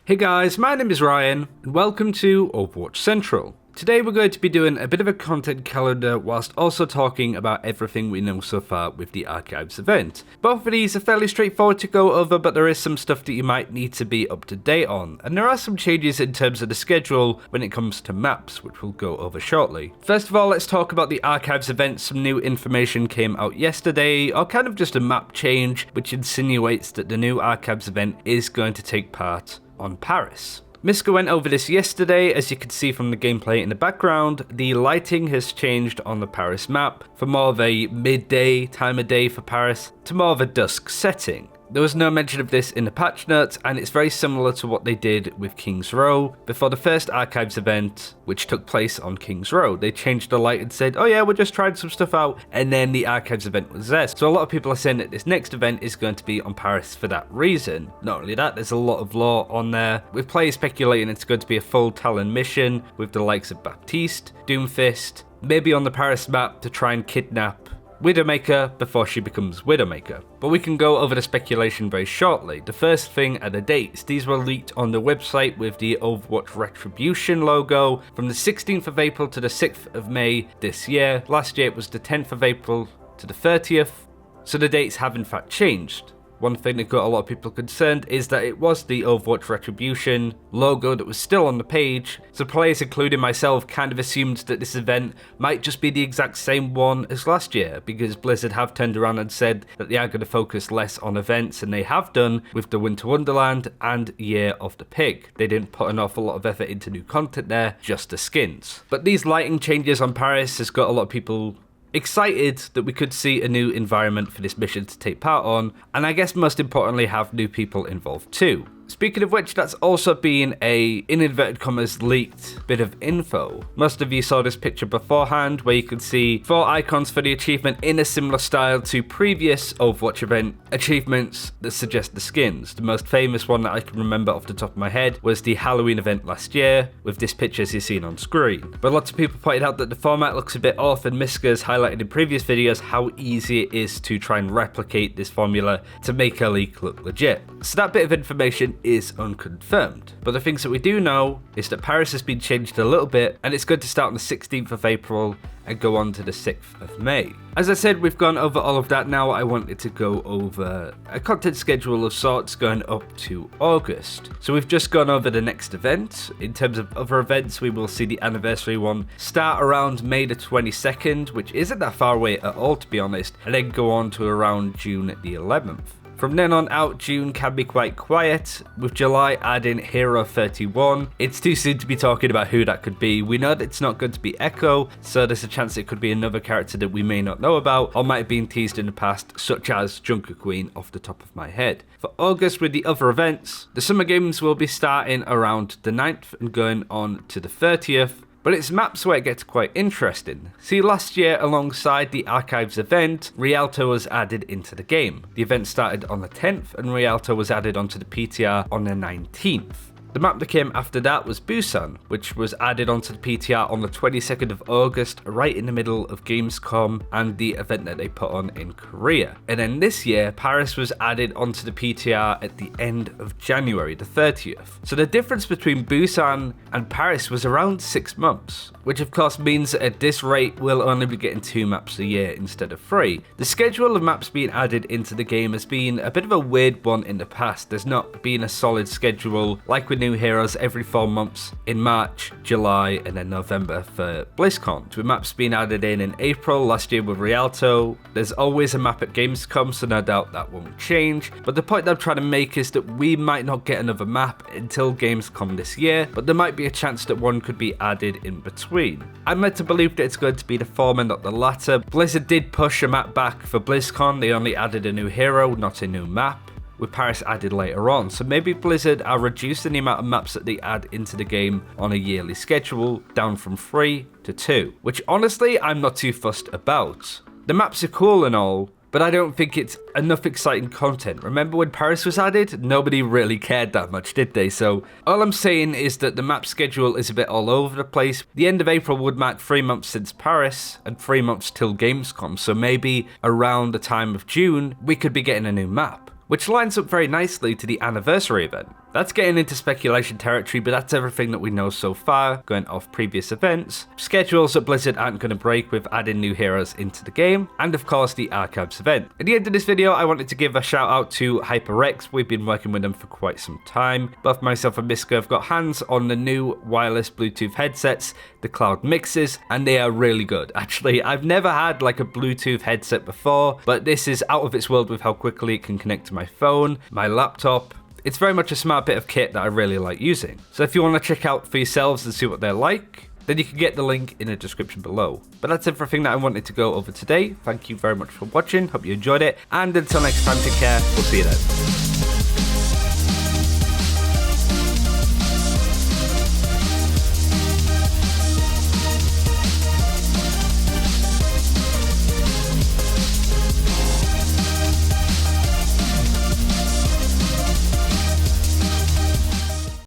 Hey guys, my name is Ryan, and welcome to Overwatch Central. Today we're going to be doing a bit of a content calendar whilst also talking about everything we know so far with the Archives event. Both of these are fairly straightforward to go over, but there is some stuff that you might need to be up to date on, and there are some changes in terms of the schedule when it comes to maps, which we'll go over shortly. First of all, let's talk about the Archives event. Some new information came out yesterday, or kind of just a map change, which insinuates that the new Archives event is going to take part on Paris. Miska went over this yesterday. As you can see from the gameplay in the background, the lighting has changed on the Paris map from more of a midday time of day for Paris to more of a dusk setting. There was no mention of this in the patch notes, and it's very similar to what they did with King's Row before the first Archives event, which took place on King's Row. They changed the light and said, oh yeah, we're just trying some stuff out, and then the Archives event was there. So a lot of people are saying that this next event is going to be on Paris for that reason. Not only that, there's a lot of lore on there, with players speculating it's going to be a full Talon mission with the likes of Baptiste, Doomfist, maybe on the Paris map to try and kidnap Widowmaker before she becomes Widowmaker. But we can go over the speculation very shortly. The first thing are the dates. These were leaked on the website with the Overwatch Retribution logo from the 16th of April to the 6th of May this year. Last year it was the 10th of April to the 30th, so the dates have in fact changed. One thing that got a lot of people concerned is that it was the Overwatch Retribution logo that was still on the page, so players including myself kind of assumed that this event might just be the exact same one as last year, because Blizzard have turned around and said that they are going to focus less on events, and they have done with the Winter Wonderland and Year of the Pig. They didn't put an awful lot of effort into new content there, just the skins. But these lighting changes on Paris has got a lot of people excited that we could see a new environment for this mission to take part on, and I guess most importantly have new people involved too. Speaking of which, that's also been a, in inverted commas, leaked bit of info. Most of you saw this picture beforehand where you can see 4 icons for the achievement in a similar style to previous Overwatch event achievements that suggest the skins. The most famous one that I can remember off the top of my head was the Halloween event last year, with this picture as you're seeing on screen. But lots of people pointed out that the format looks a bit off, and Miska has highlighted in previous videos how easy it is to try and replicate this formula to make a leak look legit. So that bit of information is unconfirmed. But the things that we do know is that Paris has been changed a little bit, and it's going to start on the 16th of April and go on to the 6th of May. As I said, we've gone over all of that. Now I wanted to go over a content schedule of sorts going up to August. So we've just gone over the next event. In terms of other events, we will see the anniversary one start around May the 22nd, which isn't that far away at all to be honest, and then go on to around June the 11th. From then on out, June can be quite quiet, with July adding Hero 31. It's too soon to be talking about who that could be. We know that it's not going to be Echo, so there's a chance it could be another character that we may not know about, or might have been teased in the past, such as Junker Queen off the top of my head. For August, with the other events, the Summer Games will be starting around the 9th and going on to the 30th. But it's maps where it gets quite interesting. See, last year alongside the Archives event, Rialto was added into the game. The event started on the 10th and Rialto was added onto the PTR on the 19th. The map that came after that was Busan, which was added onto the PTR on the 22nd of August, right in the middle of Gamescom and the event that they put on in Korea. And then this year, Paris was added onto the PTR at the end of January, the 30th. So the difference between Busan and Paris was around 6 months, which of course means that at this rate, we'll only be getting 2 maps a year instead of 3. The schedule of maps being added into the game has been a bit of a weird one in the past. There's not been a solid schedule like with new heroes every 4 months in March, July, and then November for BlizzCon. With maps being added in April, last year with Rialto, there's always a map at Gamescom, so no doubt that won't change. But the point that I'm trying to make is that we might not get another map until Gamescom this year, but there might be a chance that one could be added in between. I'm led to believe that it's going to be the former, not the latter. Blizzard did push a map back for BlizzCon. They only added a new hero, not a new map, with Paris added later on. So maybe Blizzard are reducing the amount of maps that they add into the game on a yearly schedule, down from 3 to 2, which honestly I'm not too fussed about. The maps are cool and all, but I don't think it's enough exciting content. Remember when Paris was added? Nobody really cared that much, did they? So all I'm saying is that the map schedule is a bit all over the place. The end of April would mark 3 months since Paris and 3 months till Gamescom, so maybe around the time of June we could be getting a new map, which lines up very nicely to the anniversary event. That's getting into speculation territory, but that's everything that we know so far, going off previous events, schedules that Blizzard aren't going to break with adding new heroes into the game, and of course the Archives event. At the end of this video, I wanted to give a shout out to HyperX. We've been working with them for quite some time. Both myself and Miska have got hands on the new wireless Bluetooth headsets, the Cloud Mixes, and they are really good. Actually, I've never had like a Bluetooth headset before, but this is out of its world with how quickly it can connect to my phone, my laptop. It's very much a smart bit of kit that I really like using. So if you want to check out for yourselves and see what they're like, then you can get the link in the description below. But that's everything that I wanted to go over today. Thank you very much for watching. Hope you enjoyed it. And until next time, take care. We'll see you then.